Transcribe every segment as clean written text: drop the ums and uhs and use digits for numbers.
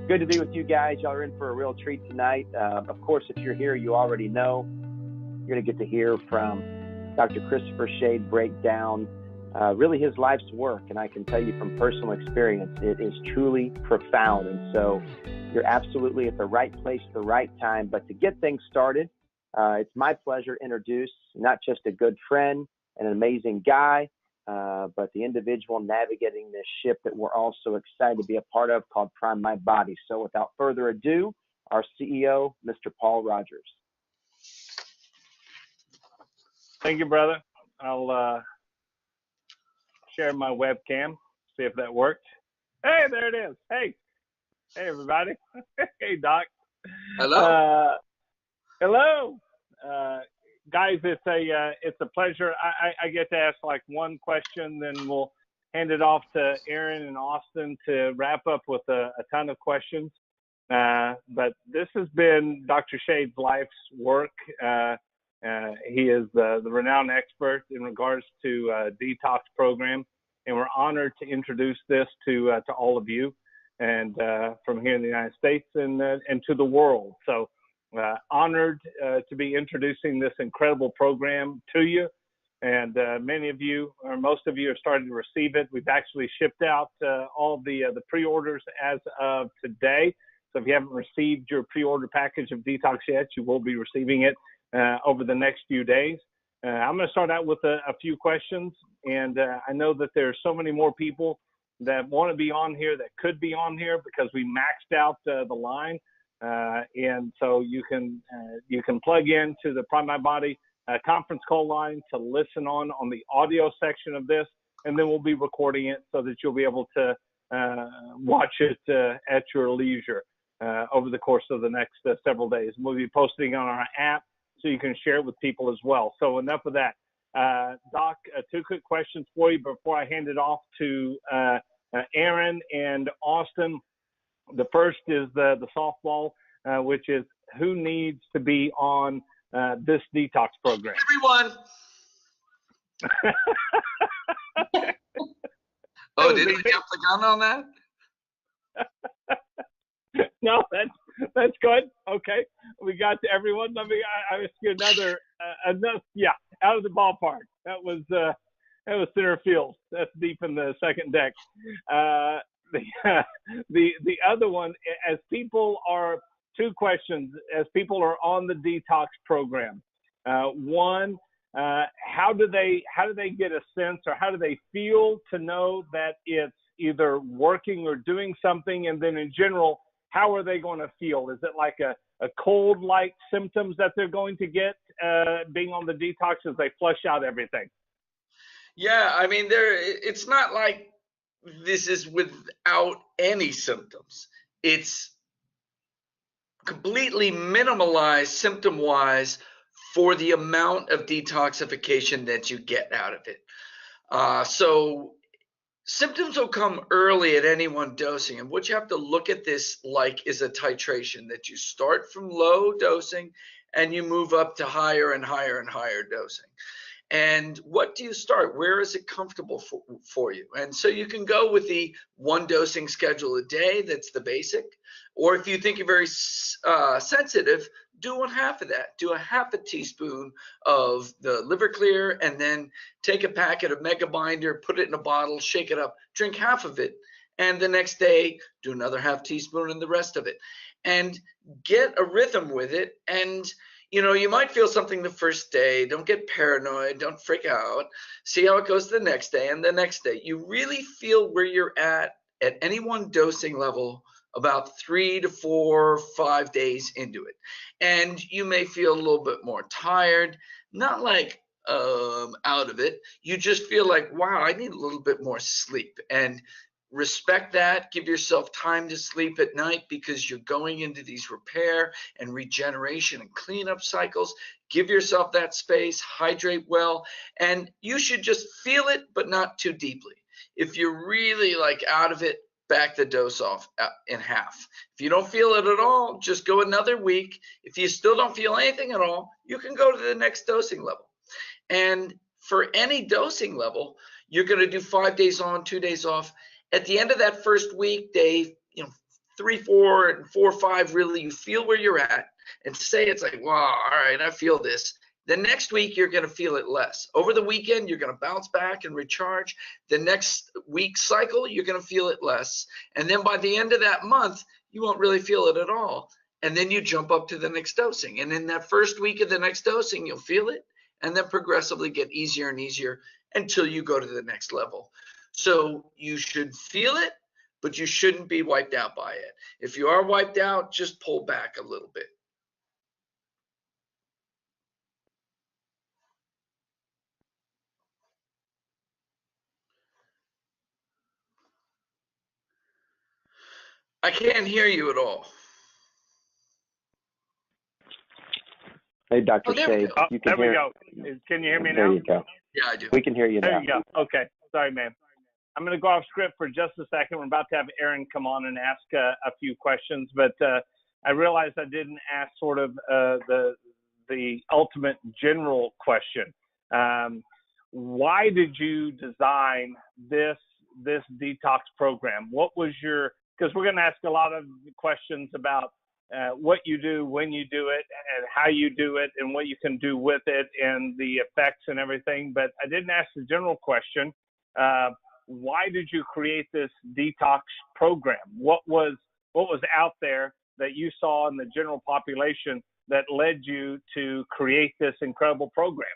Good to be with you guys. Y'all are in for a real treat tonight. Of course, if you're here, you already know you're going to get to hear from Dr. Christopher Shade break down really his life's work. And I can tell you from personal experience, it is truly profound. And so you're absolutely at the right place at the right time. But to get things started, it's my pleasure to introduce not just a good friend and an amazing guy, but the individual navigating this ship that we're all so excited to be a part of called Prime My Body. So without further ado, our CEO, Mr. Paul Rogers. Thank you, brother. I'll share my webcam, see if that works. Hey, there it is. Hey, everybody. Hey, Doc. Hello. Hello. Guys, it's a pleasure. I get to ask like one question, then we'll hand it off to Aaron and Austin to wrap up with a ton of questions. But this has been Dr. Shade's life's work. He is the renowned expert in regards to detox program, and we're honored to introduce this to all of you, and from here in the United States and to the world. So honored to be introducing this incredible program to you, and many of you, or most of you, are starting to receive it. We've actually shipped out all the pre-orders as of today. So if you haven't received your pre-order package of Detox yet, you will be receiving it over the next few days. I'm going to start out with a few questions, and I know that there are so many more people that want to be on here, that could be on here, because we maxed out the line. And so you can plug into the Prime My Body conference call line to listen on the audio section of this, and then we'll be recording it so that you'll be able to watch it at your leisure over the course of the next several days. We'll be posting on our app so you can share it with people as well. So enough of that. Doc, two quick questions for you before I hand it off to Aaron and Austin. The first is the softball, which is who needs to be on this detox program? Everyone. Oh, did we jump the gun on that? No, that's good. Okay, we got to everyone. Let me ask you another. Yeah, out of the ballpark. That was center field. That's deep in the second deck. The other one, as people are, two questions, as people are on the detox program. One, how do they get a sense, or how do they feel to know that it's either working or doing something? And then in general, how are they going to feel? Is it like a cold-like symptoms that they're going to get being on the detox as they flush out everything? Yeah, I mean, it's not like this is without any symptoms. It's completely minimalized symptom-wise for the amount of detoxification that you get out of it. So symptoms will come early at any one dosing, and what you have to look at this like is a titration, that you start from low dosing and you move up to higher and higher and higher dosing. And what do you start? Where is it comfortable for you? And so you can go with the one dosing schedule a day. That's the basic. Or if you think you're very sensitive, do one half of that. Do a half a teaspoon of the liver clear, and then take a packet of Mega Binder, put it in a bottle, shake it up, drink half of it. And the next day, do another half teaspoon and the rest of it. And get a rhythm with it. And you know, you might feel something the first day. Don't get paranoid. Don't freak out. See how it goes the next day and the next day. You really feel where you're at any one dosing level about 3 to 4, 5 days into it. And you may feel a little bit more tired, not like out of it. You just feel like, wow, I need a little bit more sleep. And respect that. Give yourself time to sleep at night, because you're going into these repair and regeneration and cleanup cycles. Give yourself that space, hydrate well, and you should just feel it, but not too deeply. If you're really like out of it, back the dose off in half. If you don't feel it at all, just go another week. If you still don't feel anything at all, you can go to the next dosing level. And for any dosing level, you're going to do 5 days on, 2 days off. At the end of that first week, day 3, 4, and 4, 5, really, you feel where you're at and say it's like, wow, all right, I feel this. The next week, you're going to feel it less. Over the weekend, you're going to bounce back and recharge. The next week cycle, you're going to feel it less. And then by the end of that month, you won't really feel it at all. And then you jump up to the next dosing. And in that first week of the next dosing, you'll feel it, and then progressively get easier and easier until you go to the next level. So you should feel it, but you shouldn't be wiped out by it. If you are wiped out, just pull back a little bit. I can't hear you at all. Hey, Dr. Oh, there we Shade, go. you can There we hear. go. Can you hear me now? There you go. Yeah, I do. We can hear you now. There you go. Okay. Sorry, man. I'm going to go off script for just a second. We're about to have Aaron come on and ask a few questions, but I realized I didn't ask sort of the ultimate general question. Why did you design this detox program? What was your, because we're going to ask a lot of questions about what you do, when you do it, and how you do it, and what you can do with it, and the effects and everything. But I didn't ask the general question. Why did you create this detox program? What was out there that you saw in the general population that led you to create this incredible program?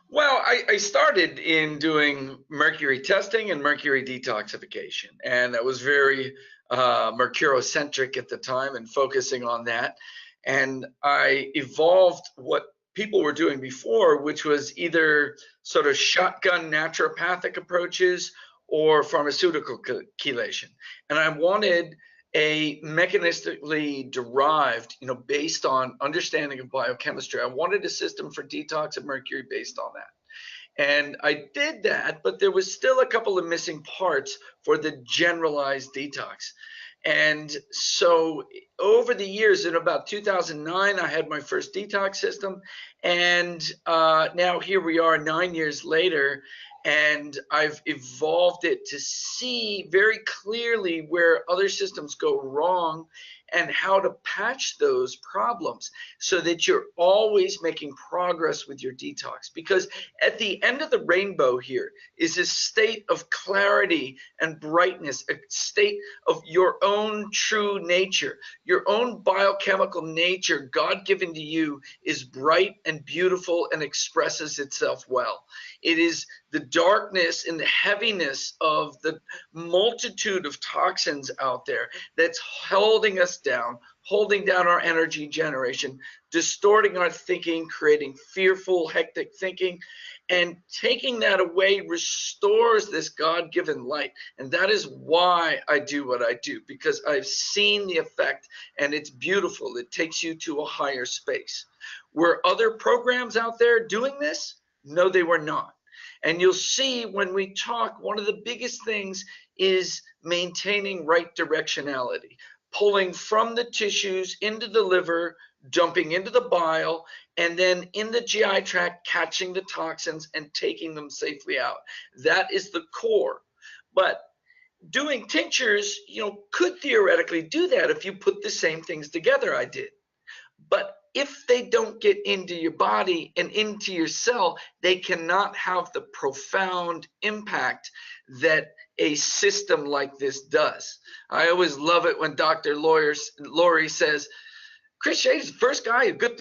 Well, I started in doing mercury testing and mercury detoxification, and that was very mercurocentric at the time and focusing on that. And I evolved what people were doing before, which was either sort of shotgun naturopathic approaches or pharmaceutical chelation. And I wanted a mechanistically derived, based on understanding of biochemistry. I wanted a system for detox of mercury based on that. And I did that, but there was still a couple of missing parts for the generalized detox. And so over the years, in about 2009, I had my first detox system. And now here we are 9 years later, and I've evolved it to see very clearly where other systems go wrong and how to patch those problems so that you're always making progress with your detox. Because at the end of the rainbow here is a state of clarity and brightness, a state of your own true nature. Your own biochemical nature, God-given to you, is bright and beautiful and expresses itself well. It is the darkness and the heaviness of the multitude of toxins out there that's holding us down, holding down our energy generation, distorting our thinking, creating fearful, hectic thinking, and taking that away restores this God-given light. And that is why I do what I do, because I've seen the effect, and it's beautiful. It takes you to a higher space. Were other programs out there doing this? No, they were not. And you'll see when we talk, one of the biggest things is maintaining right directionality, pulling from the tissues into the liver, dumping into the bile, and then in the GI tract, catching the toxins and taking them safely out. That is the core. But doing tinctures, could theoretically do that if you put the same things together I did. But if they don't get into your body and into your cell, they cannot have the profound impact that a system like this does. I always love it when Dr. Laurie says, Chris Shade is the first guy who took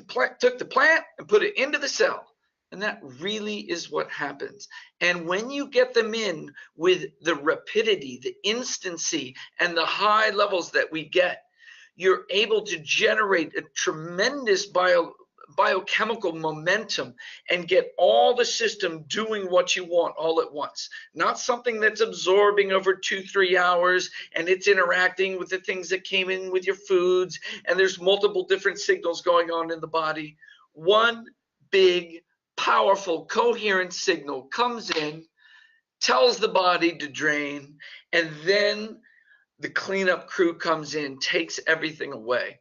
the plant and put it into the cell. And that really is what happens. And when you get them in with the rapidity, the instancy, and the high levels that we get, you're able to generate a tremendous biochemical momentum and get all the system doing what you want all at once. Not something that's absorbing over 2-3 hours and it's interacting with the things that came in with your foods, and there's multiple different signals going on in the body. One big, powerful, coherent signal comes in, tells the body to drain, and then the cleanup crew comes in, takes everything away.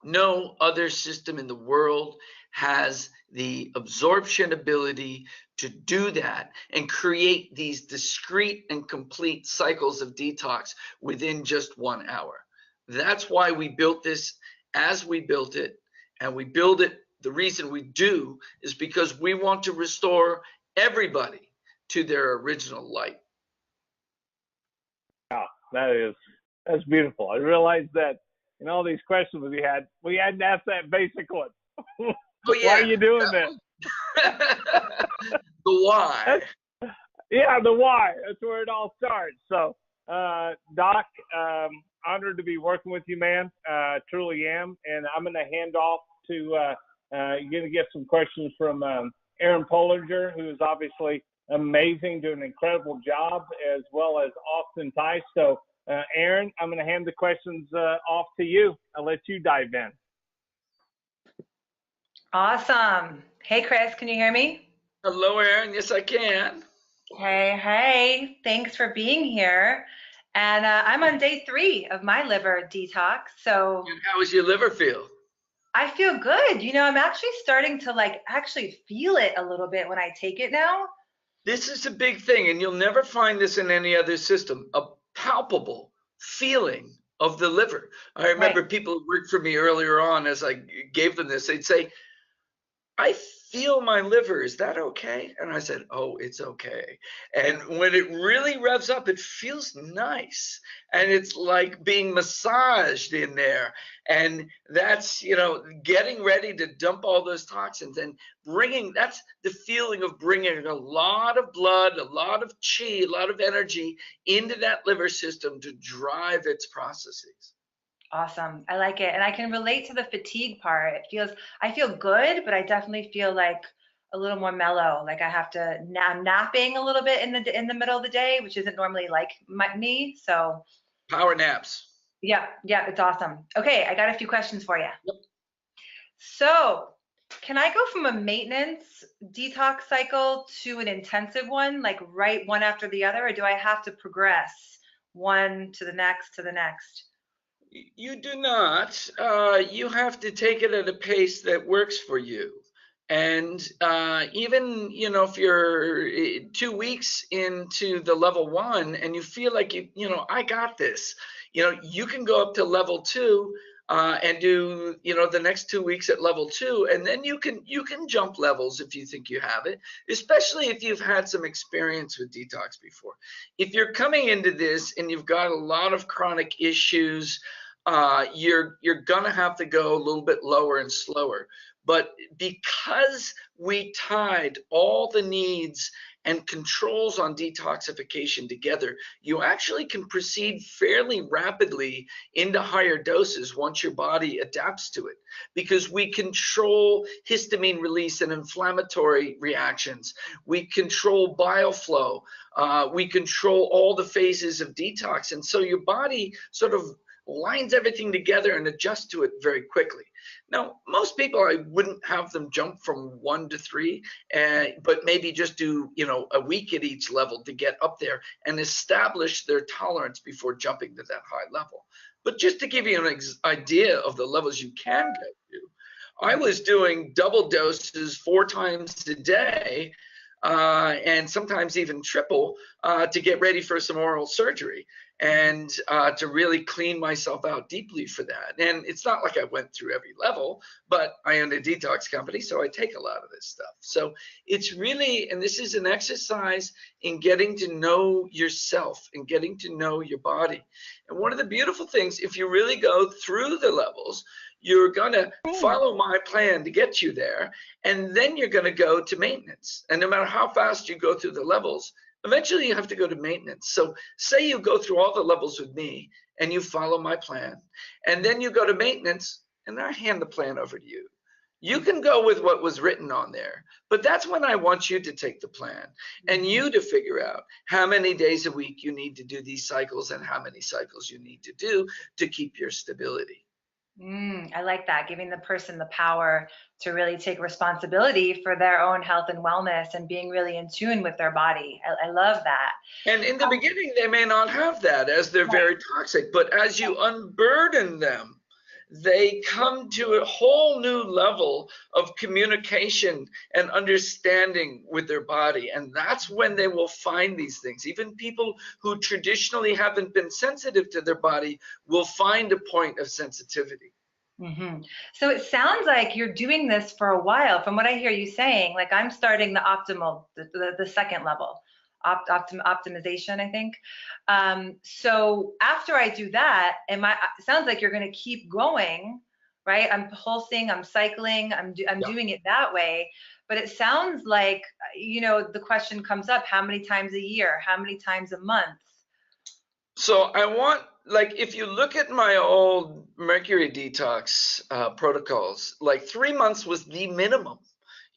No other system in the world has the absorption ability to do that and create these discrete and complete cycles of detox within just 1 hour. That's why we built this as we built it, and we build it. The reason we do is because we want to restore everybody to their original light. Wow, that's beautiful. I realized that in all these questions we hadn't asked that basic one. Oh, yeah. Why are you doing this? The why. Yeah, the why. That's where it all starts. So, Doc, honored to be working with you, man. Truly am. And I'm going to hand off to, you're going to get some questions from Aaron Pollinger, who is obviously amazing, doing an incredible job, as well as Austin Tice. So, Aaron, I'm going to hand the questions off to you. I'll let you dive in. Awesome. Hey, Chris, can you hear me? Hello, Aaron. Yes, I can. Hey. Thanks for being here. And I'm on day 3 of my liver detox. So And how does your liver feel? I feel good. You know, I'm actually starting to actually feel it a little bit when I take it now. This is a big thing, and you'll never find this in any other system, a palpable feeling of the liver. I remember people who worked for me earlier on, as I gave them this, they'd say, I feel my liver. Is that okay? And I said, oh, it's okay. And when it really revs up, it feels nice. And it's like being massaged in there. And that's, getting ready to dump all those toxins and that's the feeling of bringing a lot of blood, a lot of chi, a lot of energy into that liver system to drive its processes. Awesome. I like it. And I can relate to the fatigue part. I feel good, but I definitely feel like a little more mellow. Like I'm napping a little bit in the middle of the day, which isn't normally like me. So power naps. Yeah, it's awesome. Okay, I got a few questions for you. Yep. So can I go from a maintenance detox cycle to an intensive one, like right one after the other, or do I have to progress one to the next to the next? You do not. You have to take it at a pace that works for you. And even, if you're 2 weeks into the level 1 and you feel like, I got this, you can go up to level 2 and do, the next 2 weeks at level 2. And then you can jump levels if you think you have it, especially if you've had some experience with detox before. If you're coming into this and you've got a lot of chronic issues, you're going to have to go a little bit lower and slower. But because we tied all the needs and controls on detoxification together, you actually can proceed fairly rapidly into higher doses once your body adapts to it, because we control histamine release and inflammatory reactions. We control bile flow. We control all the phases of detox. And so your body sort of lines everything together and adjusts to it very quickly. Now, most people, I wouldn't have them jump from 1 to 3, but maybe just do, a week at each level to get up there and establish their tolerance before jumping to that high level. But just to give you an idea of the levels you can go to, I was doing double doses 4 times a day, and sometimes even triple, to get ready for some oral surgery and to really clean myself out deeply for that. And it's not like I went through every level, but I own a detox company, so I take a lot of this stuff. So it's really, and this is an exercise in getting to know yourself and getting to know your body. And one of the beautiful things, if you really go through the levels, you're going to follow my plan to get you there, and then you're going to go to maintenance. And no matter how fast you go through the levels, eventually you have to go to maintenance. So say you go through all the levels with me and you follow my plan, and then you go to maintenance, and I hand the plan over to you. You can go with what was written on there, but that's when I want you to take the plan and you to figure out how many days a week you need to do these cycles and how many cycles you need to do to keep your stability. I like that, giving the person the power to really take responsibility for their own health and wellness and being really in tune with their body. I love that. And in the beginning, they may not have that as they're very toxic, but as you unburden them, they come to a whole new level of communication and understanding with their body. And that's when they will find these things. Even people who traditionally haven't been sensitive to their body will find a point of sensitivity. Mm-hmm. So it sounds like you're doing this for a while. From what I hear you saying, like I'm starting the optimal, the second level, optimization, I think. So after I do that, it sounds like you're going to keep going, right? I'm pulsing, I'm cycling, I'm doing it that way. But it sounds like, the question comes up, how many times a year? How many times a month? So I want, like, if you look at my old mercury detox protocols, like 3 months was the minimum.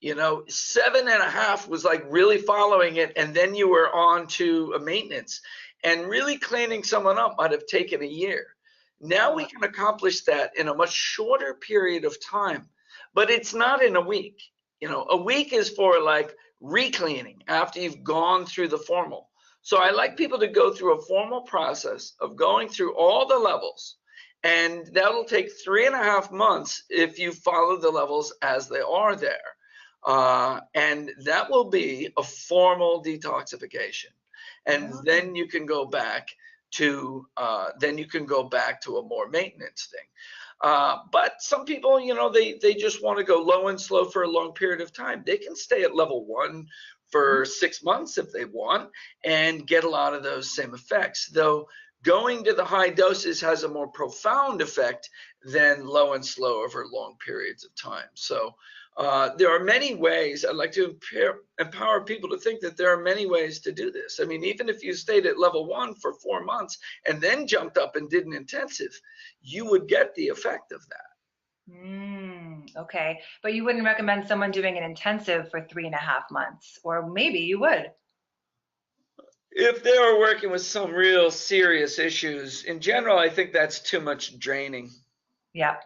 7.5 was like really following it, and then you were on to a maintenance. And really cleaning someone up might have taken a year. Now we can accomplish that in a much shorter period of time, but it's not in a week. A week is for like re-cleaning after you've gone through the formal. So I like people to go through a formal process of going through all the levels, and that'll take 3.5 months if you follow the levels as they are there. And that will be a formal detoxification. And then you can go back to a more maintenance thing. But some people, they just want to go low and slow for a long period of time. They can stay at level 1 for 6 months if they want and get a lot of those same effects, though going to the high doses has a more profound effect than low and slow over long periods of time. So there are many ways. I'd like to empower people to think that there are many ways to do this. I mean, even if you stayed at level 1 for 4 months and then jumped up and did an intensive, you would get the effect of that. Okay, but you wouldn't recommend someone doing an intensive for 3.5 months, or maybe you would. If they were working with some real serious issues, in general, I think that's too much draining. Yeah.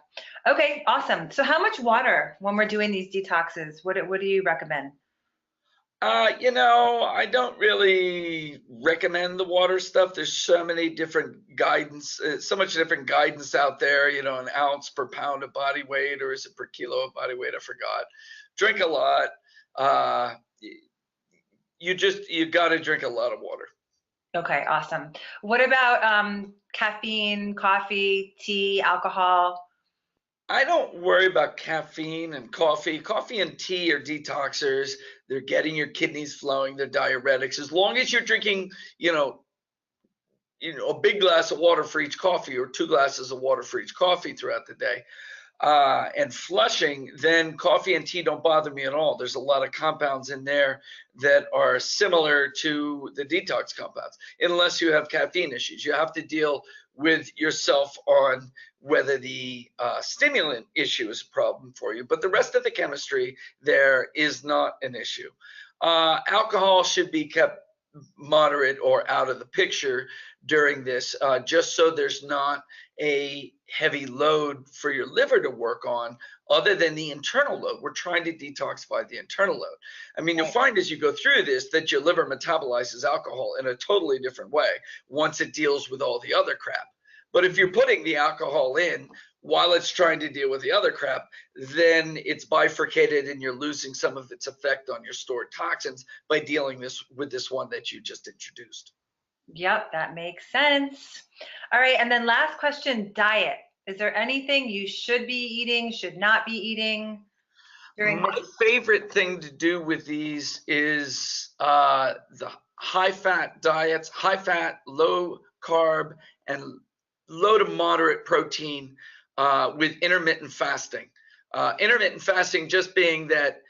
Okay, awesome. So how much water when we're doing these detoxes? What do you recommend? I don't really recommend the water stuff. There's so many different guidance, so much different guidance out there, an ounce per pound of body weight, or is it per kilo of body weight? I forgot. Drink a lot. You got to drink a lot of water. Okay, awesome. What about caffeine, coffee, tea, alcohol? I don't worry about caffeine and coffee. Coffee and tea are detoxers. They're getting your kidneys flowing. They're diuretics. As long as you're drinking, a big glass of water for each coffee, or 2 glasses of water for each coffee throughout the day, and flushing, then coffee and tea don't bother me at all. There's a lot of compounds in there that are similar to the detox compounds, unless you have caffeine issues. You have to deal with yourself on whether the stimulant issue is a problem for you, but the rest of the chemistry there is not an issue. Alcohol should be kept moderate or out of the picture during this, just so there's not a heavy load for your liver to work on other than the internal load. We're trying to detoxify the internal load. I mean, you'll find as you go through this that your liver metabolizes alcohol in a totally different way once it deals with all the other crap. But if you're putting the alcohol in while it's trying to deal with the other crap, then it's bifurcated and you're losing some of its effect on your stored toxins by dealing with this one that you just introduced. Yep, that makes sense. All right, and then last question, diet. Is there anything you should be eating, should not be eating during My favorite thing to do with these is the high-fat diets, high-fat, low-carb, and low to moderate protein with intermittent fasting. Intermittent fasting just being that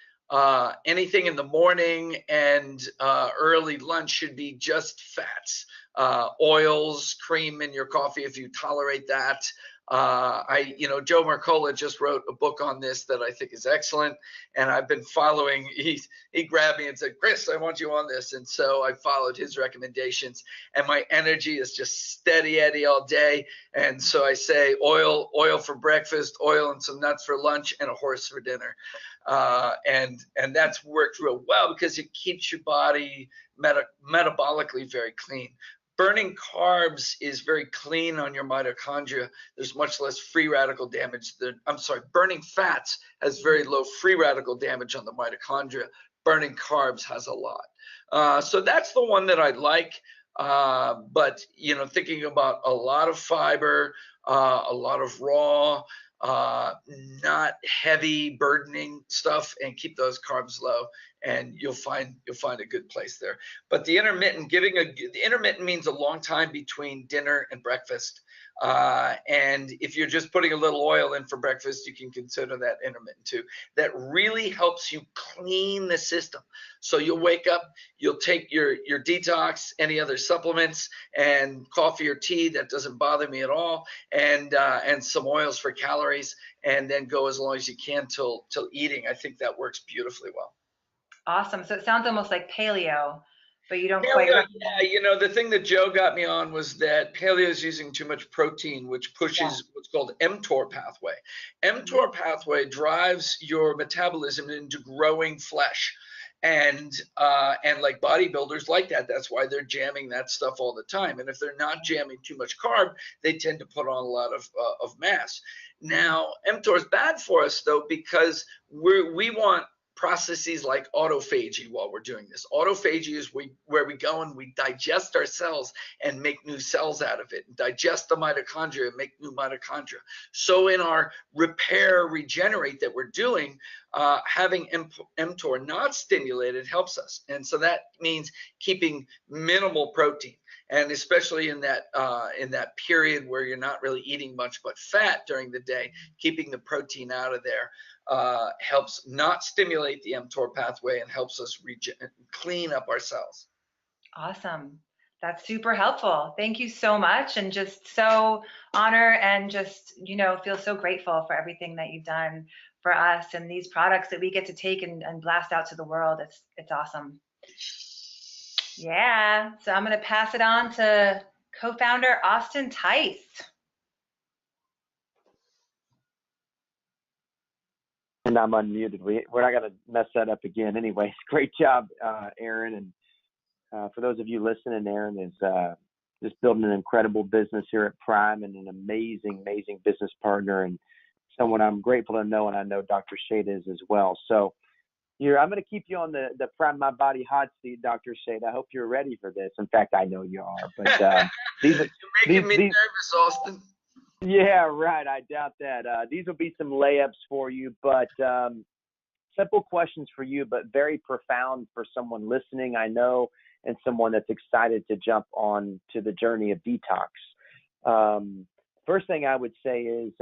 anything in the morning and early lunch should be just fats, oils, cream in your coffee if you tolerate that. Joe Mercola just wrote a book on this that I think is excellent, and I've been following. He grabbed me and said, "Chris, I want you on this," and so I followed his recommendations, and my energy is just steady Eddie all day. And so I say oil for breakfast, oil and some nuts for lunch, and a horse for dinner, and that's worked real well because it keeps your body metabolically very clean. burning carbs is very clean on your mitochondria. There's much less free radical damage. Burning fats has very low free radical damage on the mitochondria. Burning carbs has a lot. So that's the one that I like. But, you know, thinking about a lot of fiber, a lot of raw, not heavy burdening stuff, and keep those carbs low, and you'll find a good place there. But the intermittent means a long time between dinner and breakfast. And if you're just putting a little oil in for breakfast, you can consider that intermittent too. That really helps you clean the system. So you'll wake up, you'll take your detox, any other supplements, and coffee or tea. That doesn't bother me at all. And some oils for calories, and then go as long as you can till eating. I think that works beautifully well. Awesome. So it sounds almost like paleo, but you don't Paleo, quite. yeah, you know, the thing that Joe got me on was that paleo is using too much protein, which pushes what's called mTOR pathway. mTOR pathway drives your metabolism into growing flesh. And like bodybuilders like that. That's why they're jamming that stuff all the time. And if they're not jamming too much carb, they tend to put on a lot of mass. Now, mTOR is bad for us though, because we want processes like autophagy while we're doing this. Autophagy is where we go and we digest our cells and make new cells out of it, and digest the mitochondria and make new mitochondria. So in our repair, regenerate that we're doing, having mTOR not stimulated helps us. And so that means keeping minimal protein. And especially in that period where you're not really eating much but fat during the day, keeping the protein out of there helps not stimulate the mTOR pathway and helps us clean up our cells. Awesome. That's super helpful. Thank you so much. And just so honor and just, you know, feel so grateful for everything that you've done for us and these products that we get to take and blast out to the world. It's awesome. Yeah. So I'm going to pass it on to co-founder Austin Tice. And I'm unmuted. We're not going to mess that up again. Anyways, great job, Aaron. And for those of you listening, Aaron is just building an incredible business here at Prime, and an amazing, amazing business partner, and someone I'm grateful to know, and I know Dr. Shade is as well. So I'm going to keep you on the Prime My Body hot seat, Dr. Shade. I hope you're ready for this. In fact, I know you are. But you're making me nervous, Austin. Yeah, right. I doubt that. These will be some layups for you, but simple questions for you, but very profound for someone listening, I know, and someone that's excited to jump on to the journey of detox. First thing I would say is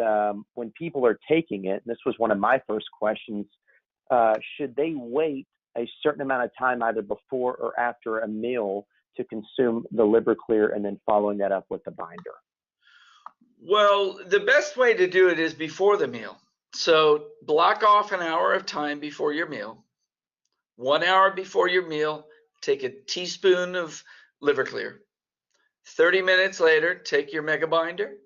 when people are taking it, and this was one of my first questions, should they wait a certain amount of time either before or after a meal to consume the Liver Clear, and then following that up with the binder? Well, the best way to do it is before the meal. So block off an hour of time before your meal. 1 hour before your meal, take a teaspoon of Liver Clear. 30 minutes later, take your Mega Binder.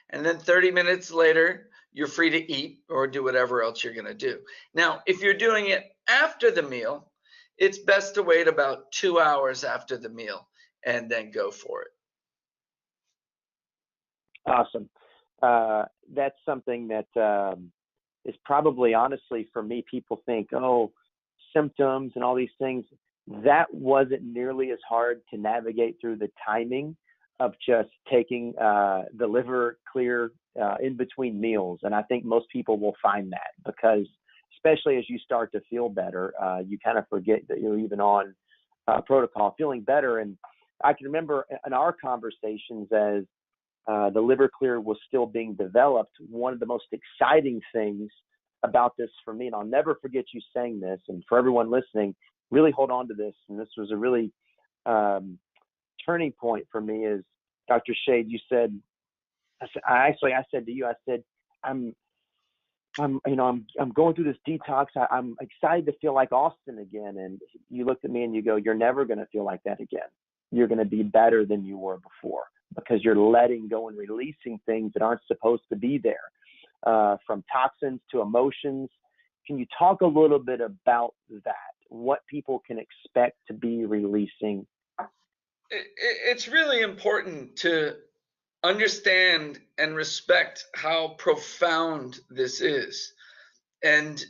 And then 30 minutes later, you're free to eat or do whatever else you're going to do. Now, if you're doing it after the meal, it's best to wait about 2 hours after the meal and then go for it. Awesome. That's something that is probably, honestly, for me, people think, oh, symptoms and all these things. That wasn't nearly as hard to navigate through the timing of just taking the Liver Clear in between meals. And I think most people will find that, because especially as you start to feel better, you kind of forget that you're even on protocol, feeling better. And I can remember in our conversations as the Liver Clear was still being developed, one of the most exciting things about this for me, and I'll never forget you saying this, and for everyone listening, really hold on to this, and this was a really turning point for me, is Dr. Shade, you said, I said to you, I said, I'm going through this detox. I'm excited to feel like Austin again. And you looked at me and you go, you're never going to feel like that again. You're going to be better than you were before, because you're letting go and releasing things that aren't supposed to be there, from toxins to emotions. Can you talk a little bit about that? What people can expect to be releasing It's really important to understand and respect how profound this is. And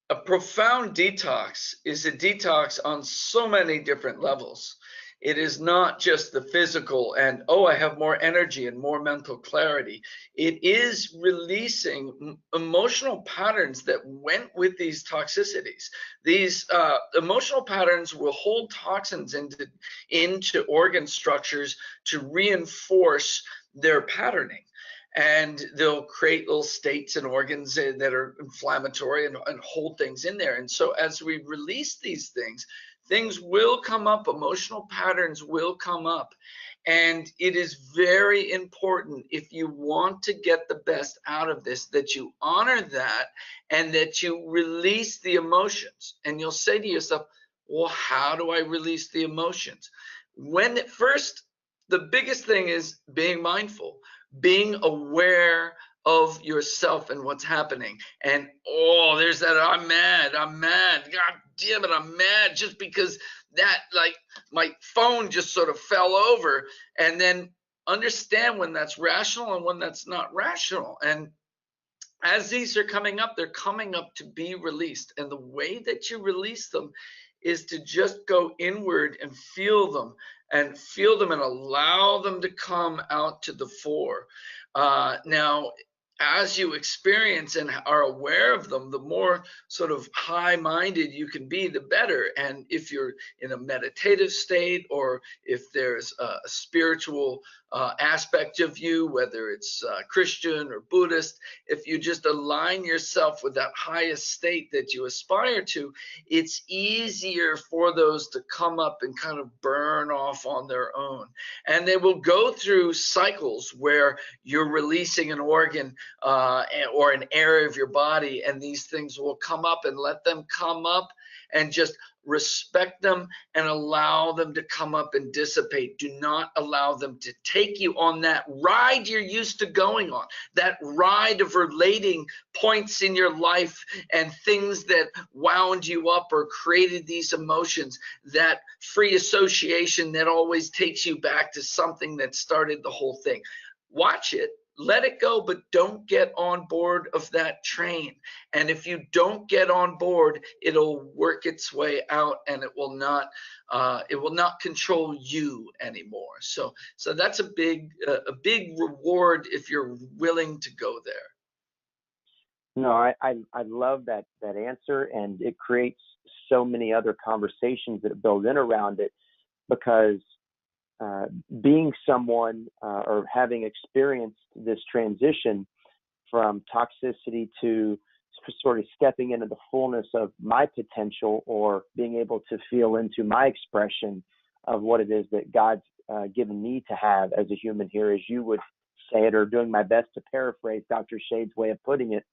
a profound detox is a detox on so many different levels. It is not just the physical and, oh, I have more energy and more mental clarity. It is releasing emotional patterns that went with these toxicities. These emotional patterns will hold toxins into organ structures to reinforce their patterning, and they'll create little states and organs that are inflammatory and hold things in there. And so as we release these things, things will come up, emotional patterns will come up. And it is very important, if you want to get the best out of this, that you honor that and that you release the emotions. And you'll say to yourself, well, how do I release the emotions? When at first, the biggest thing is being mindful, being aware of yourself and what's happening. And oh, there's that I'm mad, God damn it, I'm mad just because that, like, my phone just sort of fell over. And then understand when that's rational and when that's not rational. And as these are coming up, they're coming up to be released. And the way that you release them is to just go inward and feel them and allow them to come out to the fore. Now, as you experience and are aware of them, the more sort of high-minded you can be, the better. And if you're in a meditative state, or if there's a spiritual aspect of you, whether it's Christian or Buddhist, if you just align yourself with that highest state that you aspire to, it's easier for those to come up and kind of burn off on their own. And they will go through cycles where you're releasing an organ or an area of your body, and these things will come up, and let them come up and just respect them and allow them to come up and dissipate. Do not allow them to take you on that ride you're used to going on, that ride of relating points in your life and things that wound you up or created these emotions, that free association that always takes you back to something that started the whole thing. Watch it. Let it go, but don't get on board of that train. And if you don't get on board, it'll work its way out, and it will not control you anymore. So that's a big reward if you're willing to go there. No, I love that answer, and it creates so many other conversations that build in around it, because being someone or having experienced this transition from toxicity to sort of stepping into the fullness of my potential, or being able to feel into my expression of what it is that God's given me to have as a human here, as you would say it, or doing my best to paraphrase Dr. Shade's way of putting it.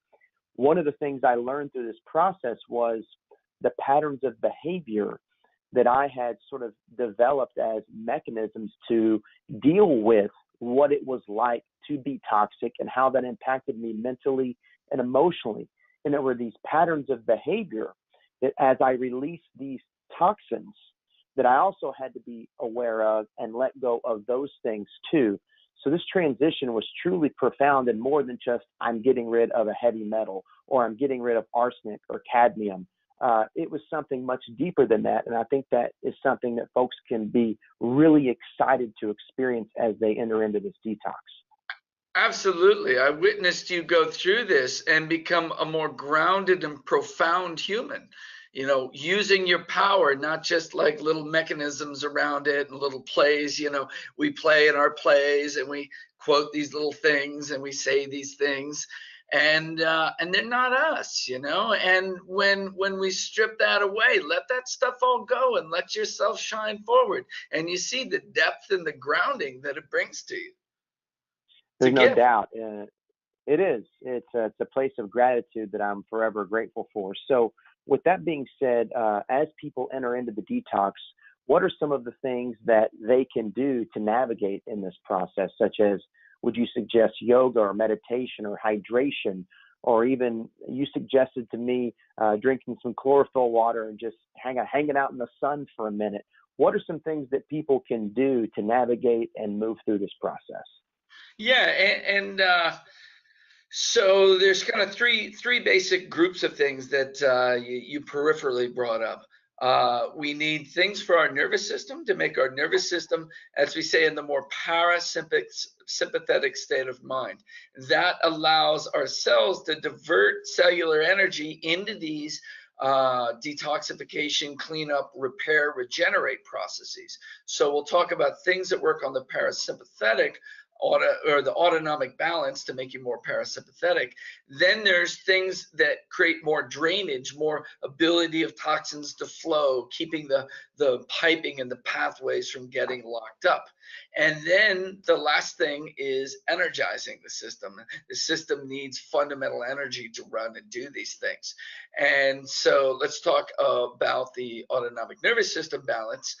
One of the things I learned through this process was the patterns of behavior that I had sort of developed as mechanisms to deal with what it was like to be toxic, and how that impacted me mentally and emotionally. And there were these patterns of behavior that, as I released these toxins, that I also had to be aware of and let go of those things too. So this transition was truly profound, and more than just I'm getting rid of a heavy metal, or I'm getting rid of arsenic or cadmium. It was something much deeper than that. And I think that is something that folks can be really excited to experience as they enter into this detox. Absolutely. I witnessed you go through this and become a more grounded and profound human, using your power, not just like little mechanisms around it and little plays. We play in our plays and we quote these little things and we say these things. And they're not us, and when we strip that away, let that stuff all go and let yourself shine forward, and you see the depth and the grounding that it brings to you. There's no doubt. It is. It's a place of gratitude that I'm forever grateful for. So with that being said, as people enter into the detox, what are some of the things that they can do to navigate in this process, such as, would you suggest yoga or meditation or hydration, or even you suggested to me drinking some chlorophyll water and just hanging out in the sun for a minute? what are some things that people can do to navigate and move through this process? Yeah, and so there's kind of three basic groups of things that you peripherally brought up. We need things for our nervous system to make our nervous system, as we say, in the more parasympathetic state of mind. That allows our cells to divert cellular energy into these detoxification, cleanup, repair, regenerate processes. So we'll talk about things that work on the parasympathetic or the autonomic balance to make you more parasympathetic. Then there's things that create more drainage, more ability of toxins to flow, keeping the piping and the pathways from getting locked up. And then the last thing is energizing the system. The system needs fundamental energy to run and do these things. And so let's talk about the autonomic nervous system balance.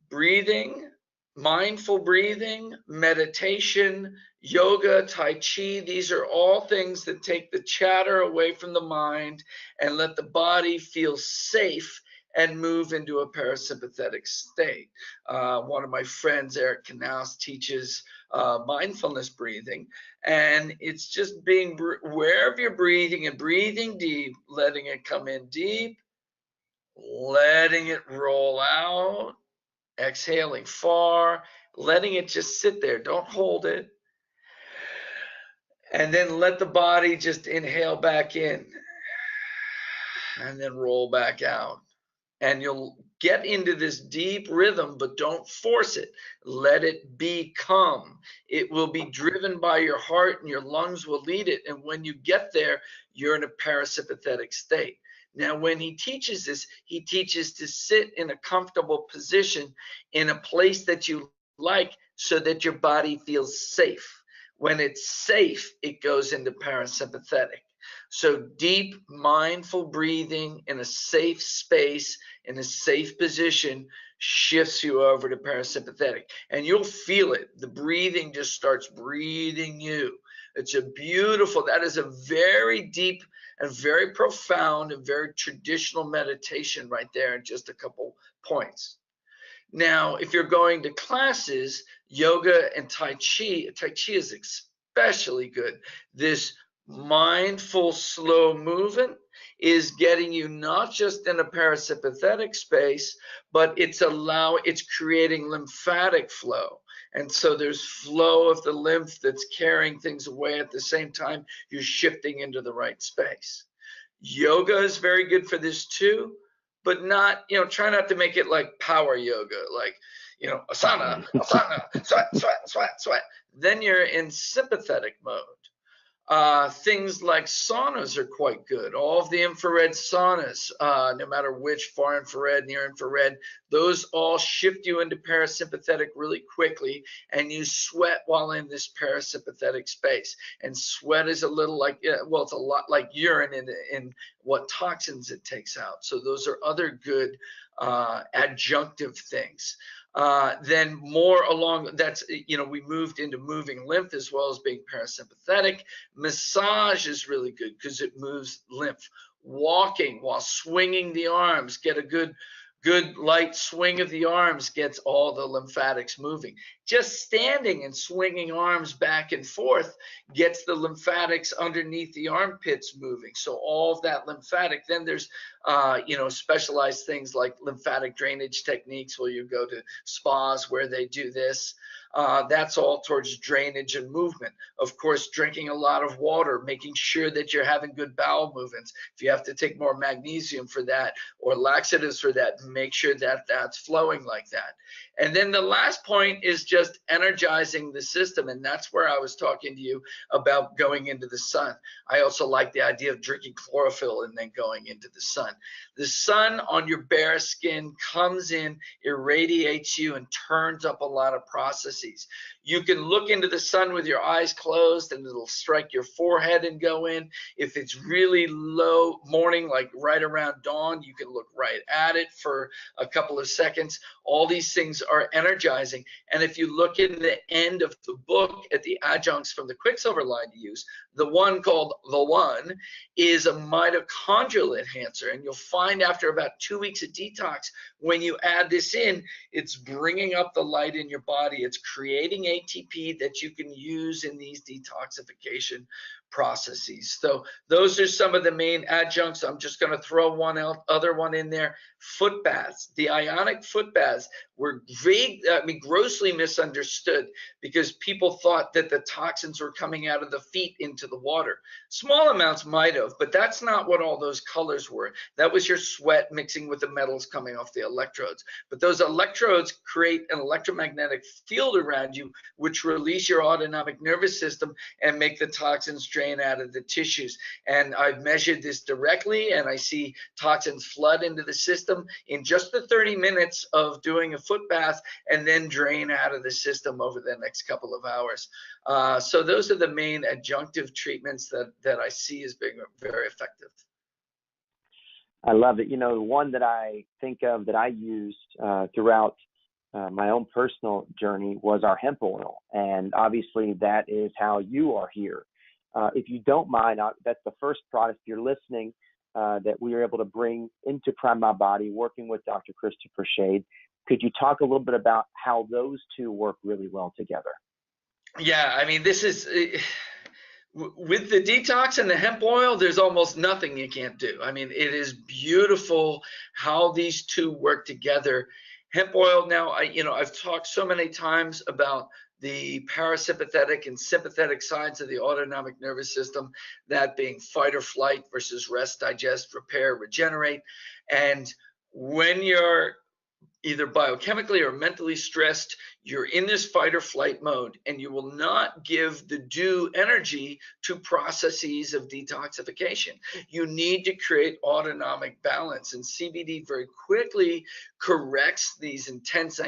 Breathing, mindful breathing, meditation, yoga, tai chi, these are all things that take the chatter away from the mind and let the body feel safe and move into a parasympathetic state. One of my friends, Eric Knaus, teaches mindfulness breathing, and it's just being wherever you're breathing and breathing deep, letting it come in deep, letting it roll out, exhaling far, letting it just sit there. Don't hold it. And then let the body just inhale back in and then roll back out. And you'll get into this deep rhythm, but don't force it. Let it become. It will be driven by your heart, and your lungs will lead it. And when you get there, you're in a parasympathetic state. Now, when he teaches this, he teaches to sit in a comfortable position in a place that you like so that your body feels safe. When it's safe, it goes into parasympathetic. So deep, mindful breathing in a safe space, in a safe position, shifts you over to parasympathetic. And you'll feel it. The breathing just starts breathing you. It's a beautiful, that is a very deep and very profound and very traditional meditation right there in just a couple points. Now, if you're going to classes, yoga and tai chi is especially good. This mindful, slow movement is getting you not just in a parasympathetic space, but it's creating lymphatic flow. And so there's flow of the lymph that's carrying things away at the same time you're shifting into the right space. Yoga is very good for this too, but not, try not to make it like power yoga, like, asana, sweat. Then you're in sympathetic mode. Things like saunas are quite good. All of the infrared saunas, no matter which, far infrared, near infrared, those all shift you into parasympathetic really quickly, and you sweat while in this parasympathetic space. And sweat is a little like, it's a lot like urine in what toxins it takes out. So those are other good adjunctive things. Then more along, we moved into moving lymph as well as being parasympathetic. Massage is really good because it moves lymph. Walking while swinging the arms, get a good light swing of the arms gets all the lymphatics moving. Just standing and swinging arms back and forth gets the lymphatics underneath the armpits moving. So all of that lymphatic, then there's, specialized things like lymphatic drainage techniques where you go to spas where they do this. That's all towards drainage and movement. Of course, drinking a lot of water, making sure that you're having good bowel movements. If you have to take more magnesium for that or laxatives for that, make sure that that's flowing like that. And then the last point is just energizing the system. And that's where I was talking to you about going into the sun. I also like the idea of drinking chlorophyll and then going into the sun. The sun on your bare skin comes in, irradiates you, and turns up a lot of processes. You can look into the sun with your eyes closed and it'll strike your forehead and go in. If it's really low morning, like right around dawn, you can look right at it for a couple of seconds. All these things are energizing. And if you look in the end of the book at the adjuncts from the Quicksilver line to use, the one called The One is a mitochondrial enhancer. And And you'll find after about 2 weeks of detox, when you add this in, it's bringing up the light in your body. It's creating ATP that you can use in these detoxification processes. So those are some of the main adjuncts. I'm just going to throw other one in there. Foot baths. The ionic foot baths were grossly misunderstood because people thought that the toxins were coming out of the feet into the water. Small amounts might have, but that's not what all those colors were. That was your sweat mixing with the metals coming off the electrodes. But those electrodes create an electromagnetic field around you, which release your autonomic nervous system and make the toxins drain out of the tissues. And I've measured this directly, and I see toxins flood into the system in just the 30 minutes of doing a foot bath and then drain out of the system over the next couple of hours. So those are the main adjunctive treatments that I see as being very effective. I love it. You know, the one that I think of that I used throughout my own personal journey was our hemp oil. And obviously that is how you are here. If you don't mind, that's the first product, if you're listening, that we were able to bring into Prime My Body, working with Dr. Christopher Shade. Could you talk a little bit about how those two work really well together? Yeah, I mean, this is with the detox and the hemp oil, there's almost nothing you can't do. I mean, it is beautiful how these two work together. Hemp oil, now, I've talked so many times about the parasympathetic and sympathetic sides of the autonomic nervous system, that being fight or flight versus rest, digest, repair, regenerate. And when you're either biochemically or mentally stressed, you're in this fight or flight mode, and you will not give the due energy to processes of detoxification. You need to create autonomic balance, and CBD very quickly corrects these intense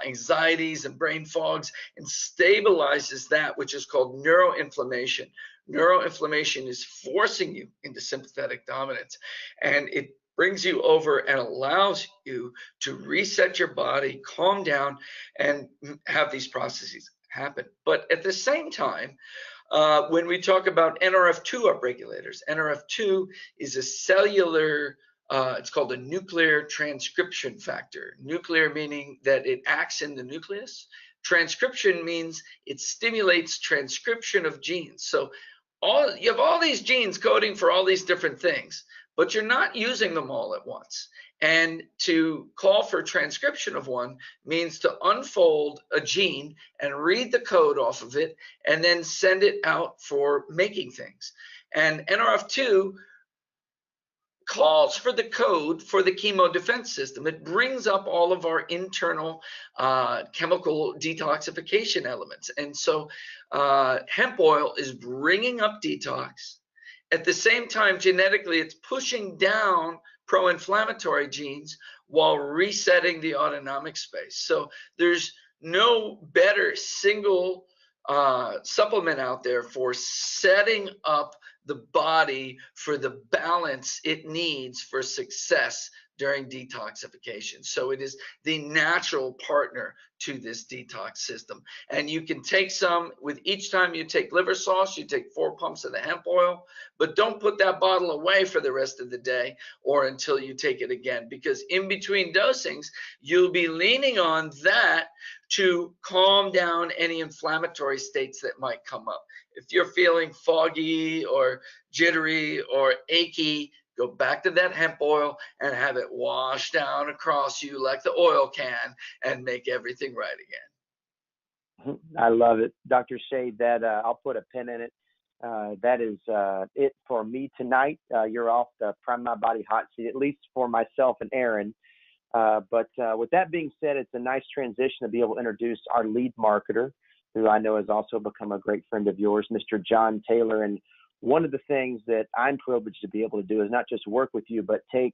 anxieties and brain fogs and stabilizes that which is called neuroinflammation. Neuroinflammation is forcing you into sympathetic dominance, and it brings you over and allows you to reset your body, calm down, and have these processes happen. But at the same time, when we talk about NRF2 upregulators, NRF2 is a cellular, it's called a nuclear transcription factor. Nuclear meaning that it acts in the nucleus. Transcription means it stimulates transcription of genes. So you have all these genes coding for all these different things, but you're not using them all at once. And to call for transcription of one means to unfold a gene and read the code off of it and then send it out for making things. And NRF2 calls for the code for the chemo defense system. It brings up all of our internal chemical detoxification elements. And so hemp oil is bringing up detox. At the same time, genetically, it's pushing down pro-inflammatory genes while resetting the autonomic space. So there's no better single supplement out there for setting up the body for the balance it needs for success during detoxification. So it is the natural partner to this detox system. And you can take some with each time you take liver sauce, you take 4 pumps of the hemp oil, but don't put that bottle away for the rest of the day or until you take it again, because in between dosings, you'll be leaning on that to calm down any inflammatory states that might come up. If you're feeling foggy or jittery or achy, go back to that hemp oil and have it wash down across you like the oil can and make everything right again. I love it. Dr. Shade, that I'll put a pin in it. That is it for me tonight. You're off the Prime My Body hot seat, at least for myself and Aaron. But with that being said, it's a nice transition to be able to introduce our lead marketer, who I know has also become a great friend of yours, Mr. John Taylor. And one of the things that I'm privileged to be able to do is not just work with you, but take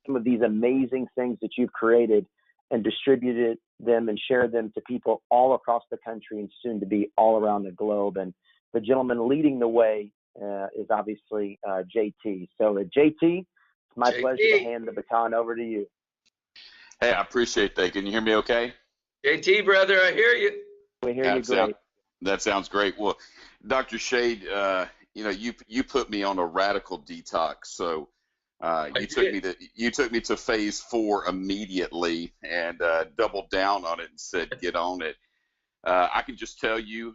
some of these amazing things that you've created and distributed them and share them to people all across the country and soon to be all around the globe. And the gentleman leading the way is obviously JT. So JT, it's my pleasure to hand the baton over to you. Hey, I appreciate that. Can you hear me okay? JT, brother, I hear you. We hear you great. That sounds great. Well, Dr. Shade, you put me on a radical detox. So You took me to phase 4 immediately and doubled down on it and said, get on it. I can just tell you,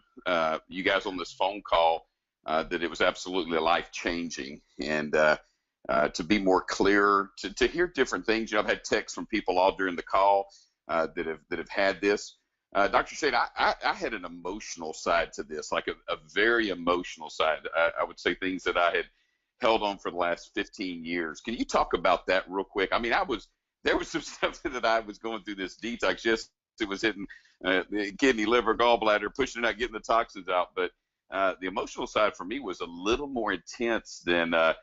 you guys on this phone call, that it was absolutely life-changing. And to be more clear, to hear different things. I've had texts from people all during the call that have had this. Dr. Shade, I had an emotional side to this, like a very emotional side. I would say things that I had held on for the last 15 years. Can you talk about that real quick? I mean, there was some stuff that I was going through this detox. Yes, it was hitting the kidney, liver, gallbladder, pushing it out, getting the toxins out. But the emotional side for me was a little more intense than I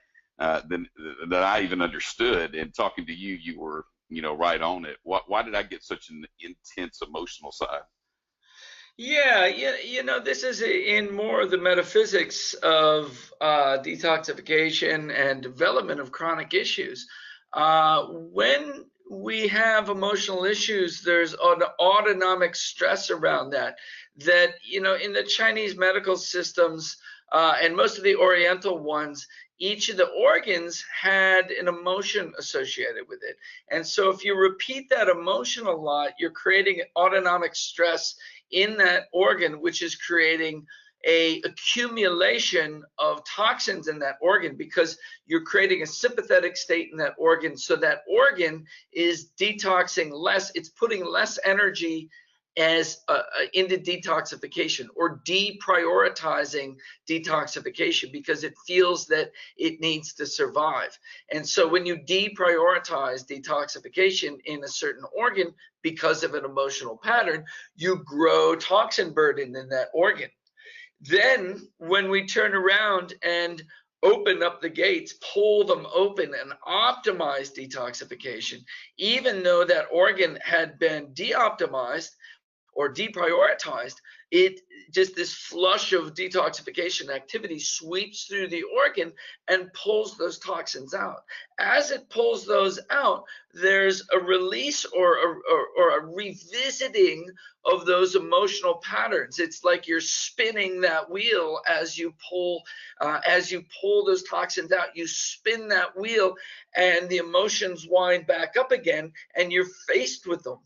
even understood. And talking to you, you were, right on it. Why did I get such an intense emotional side? Yeah, this is in more of the metaphysics of detoxification and development of chronic issues. When we have emotional issues, there's an autonomic stress around that, in the Chinese medical systems and most of the Oriental ones, each of the organs had an emotion associated with it. And so if you repeat that emotion a lot, you're creating autonomic stress in that organ, which is creating a accumulation of toxins in that organ, because you're creating a sympathetic state in that organ. So that organ is detoxing less. It's putting less energy into detoxification, or deprioritizing detoxification, because it feels that it needs to survive. And so when you deprioritize detoxification in a certain organ because of an emotional pattern, you grow toxin burden in that organ. Then when we turn around and open up the gates, pull them open, and optimize detoxification, even though that organ had been de-optimized or deprioritized, it just, this flush of detoxification activity sweeps through the organ and pulls those toxins out. As it pulls those out, there's a release or a revisiting of those emotional patterns. It's like you're spinning that wheel as you pull those toxins out. You spin that wheel, and the emotions wind back up again, and you're faced with them.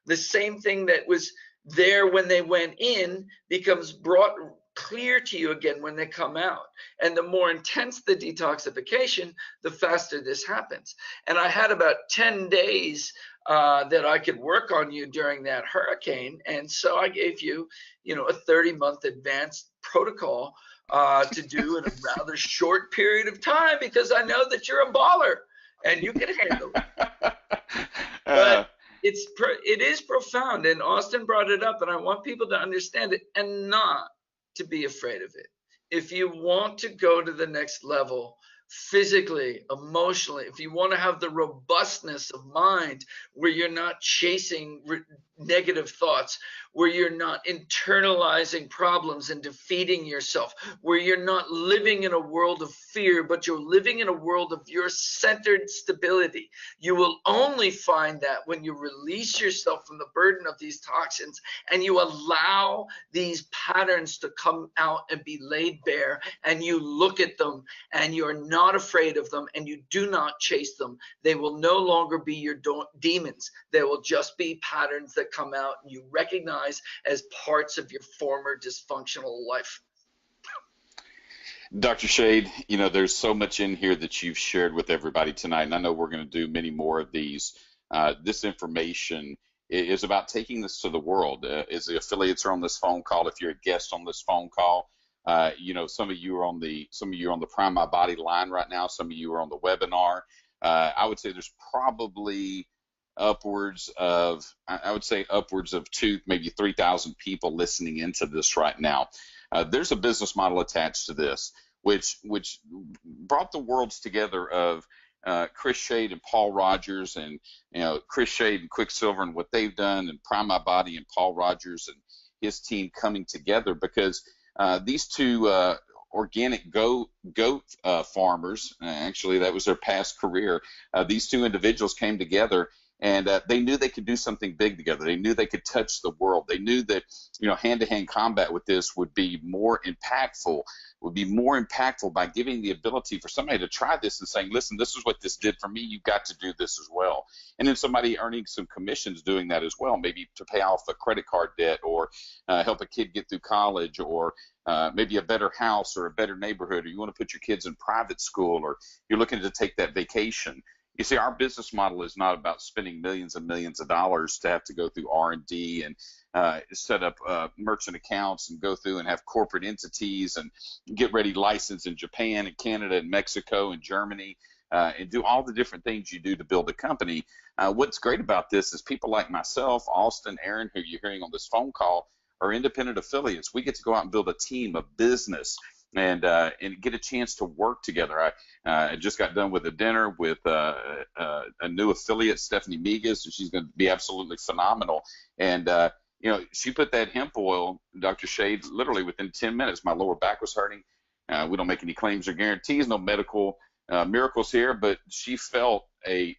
The same thing that was there when they went in becomes brought clear to you again when they come out. And the more intense the detoxification, the faster this happens. And I had about 10 days that I could work on you during that hurricane. And so I gave you, a 30-month advanced protocol to do in a rather short period of time, because I know that you're a baller and you can handle it. But it is profound, and Austin brought it up, and I want people to understand it and not to be afraid of it. If you want to go to the next level, physically, emotionally, if you want to have the robustness of mind where you're not chasing negative thoughts, where you're not internalizing problems and defeating yourself, where you're not living in a world of fear, but you're living in a world of your centered stability, you will only find that when you release yourself from the burden of these toxins and you allow these patterns to come out and be laid bare, and you look at them and you're not afraid of them and you do not chase them. They will no longer be your demons. They will just be patterns that come out and you recognize as parts of your former dysfunctional life. Dr. Shade, there's so much in here that you've shared with everybody tonight, and I know we're going to do many more of these. This information is about taking this to the world. As the affiliates are on this phone call, if you're a guest on this phone call, some of you are on the Prime My Body line right now. Some of you are on the webinar. I would say there's probably upwards of 2, maybe 3,000 people listening into this right now. There's a business model attached to this, which brought the worlds together of Chris Shade and Paul Rogers, and Chris Shade and Quicksilver and what they've done, and Prime My Body and Paul Rogers and his team coming together, because these two organic goat farmers, actually that was their past career. These two individuals came together And they knew they could do something big together. They knew they could touch the world. They knew that, hand-to-hand combat with this would be more impactful by giving the ability for somebody to try this and saying, listen, this is what this did for me. You've got to do this as well. And then somebody earning some commissions doing that as well, maybe to pay off a credit card debt or help a kid get through college, or maybe a better house or a better neighborhood, or you want to put your kids in private school, or you're looking to take that vacation. You see, our business model is not about spending millions and millions of dollars to have to go through R&D and set up merchant accounts and go through and have corporate entities and get ready licensed in Japan and Canada and Mexico and Germany and do all the different things you do to build a company. What's great about this is people like myself, Austin, Aaron, who you're hearing on this phone call, are independent affiliates. We get to go out and build a team, a business, and get a chance to work together. I just got done with a dinner with a new affiliate, Stephanie Migas, and she's going to be absolutely phenomenal. And she put that hemp oil, Dr. Shade, literally within 10 minutes. My lower back was hurting. We don't make any claims or guarantees, no medical miracles here, but she felt a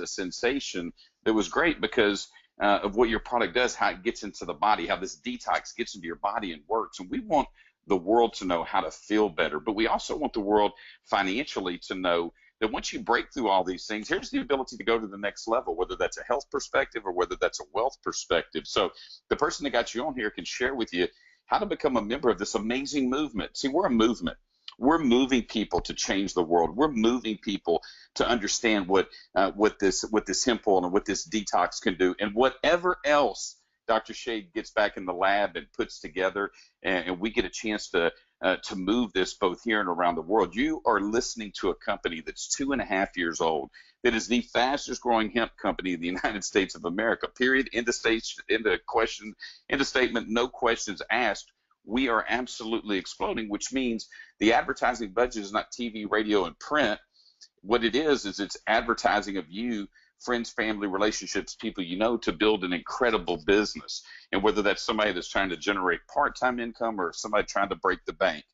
sensation that was great because of what your product does, how it gets into the body, how this detox gets into your body and works. And we want the world to know how to feel better, but we also want the world financially to know that once you break through all these things, here's the ability to go to the next level, whether that's a health perspective or whether that's a wealth perspective. So the person that got you on here can share with you how to become a member of this amazing movement. See, we're a movement. We're moving people to change the world. We're moving people to understand what this hemp oil and what this detox can do, and whatever else Dr. Shade gets back in the lab and puts together, and we get a chance to move this both here and around the world. You are listening to a company that's 2.5 years old, that is the fastest growing hemp company in the United States of America, period, end of statement, no questions asked. We are absolutely exploding, which means the advertising budget is not TV, radio, and print. What it is it's advertising of you, friends, family, relationships, people you know, to build an incredible business. And whether that's somebody that's trying to generate part-time income or somebody trying to break the bank,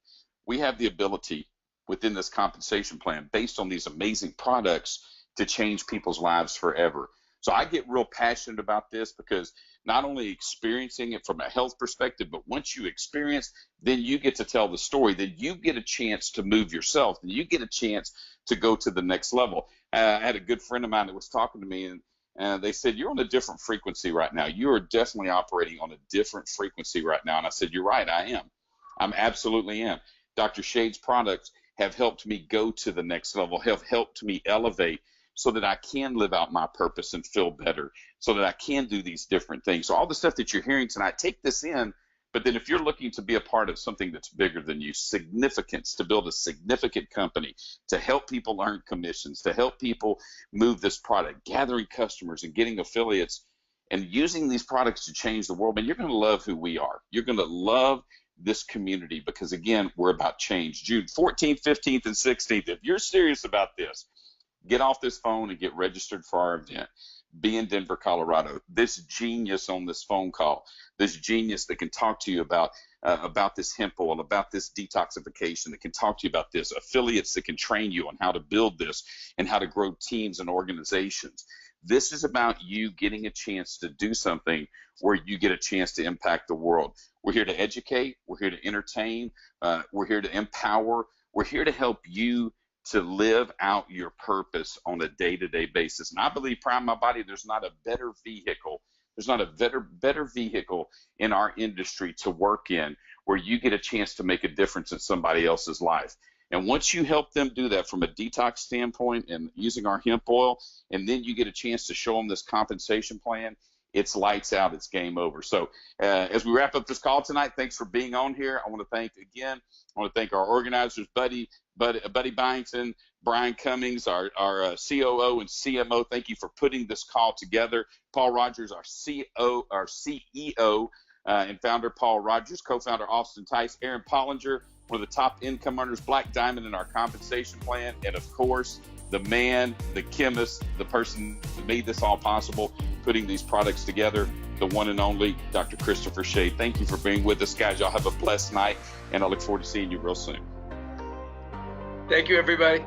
we have the ability within this compensation plan based on these amazing products to change people's lives forever. So I get real passionate about this because not only experiencing it from a health perspective, but once you experience, then you get to tell the story, then you get a chance to move yourself, then you get a chance to go to the next level. I had a good friend of mine that was talking to me, and they said, you're on a different frequency right now. You are definitely operating on a different frequency right now. And I said, you're right, I am. I'm absolutely am. Dr. Shade's products have helped me go to the next level, have helped me elevate so that I can live out my purpose and feel better, so that I can do these different things. So all the stuff that you're hearing tonight, take this in. But then if you're looking to be a part of something that's bigger than you, significance, to build a significant company, to help people earn commissions, to help people move this product, gathering customers and getting affiliates and using these products to change the world, man, you're going to love who we are. You're going to love this community because, again, we're about change. June 14th, 15th, and 16th. If you're serious about this, get off this phone and get registered for our event. Be in Denver, Colorado. This genius on this phone call, this genius that can talk to you about this hemp oil, about this detoxification, that can talk to you about this, affiliates that can train you on how to build this and how to grow teams and organizations. This is about you getting a chance to do something where you get a chance to impact the world. We're here to educate. We're here to entertain. We're here to empower. We're here to help you to live out your purpose on a day-to-day basis. And I believe, Prime My Body, there's not a better vehicle. There's not a better vehicle in our industry to work in where you get a chance to make a difference in somebody else's life. And once you help them do that from a detox standpoint and using our hemp oil, and then you get a chance to show them this compensation plan, it's lights out, it's game over. So as we wrap up this call tonight, thanks for being on here. I want to thank our organizers, Buddy Byington, Brian Cummings, our COO and CMO. Thank you for putting this call together. Paul Rogers, our CEO and founder, Paul Rogers, co-founder, Austin Tice, Aaron Pollinger, one of the top income earners, Black Diamond in our compensation plan, and of course, the man, the chemist, the person that made this all possible, putting these products together, the one and only Dr. Christopher Shade. Thank you for being with us, guys. Y'all have a blessed night, and I look forward to seeing you real soon. Thank you, everybody.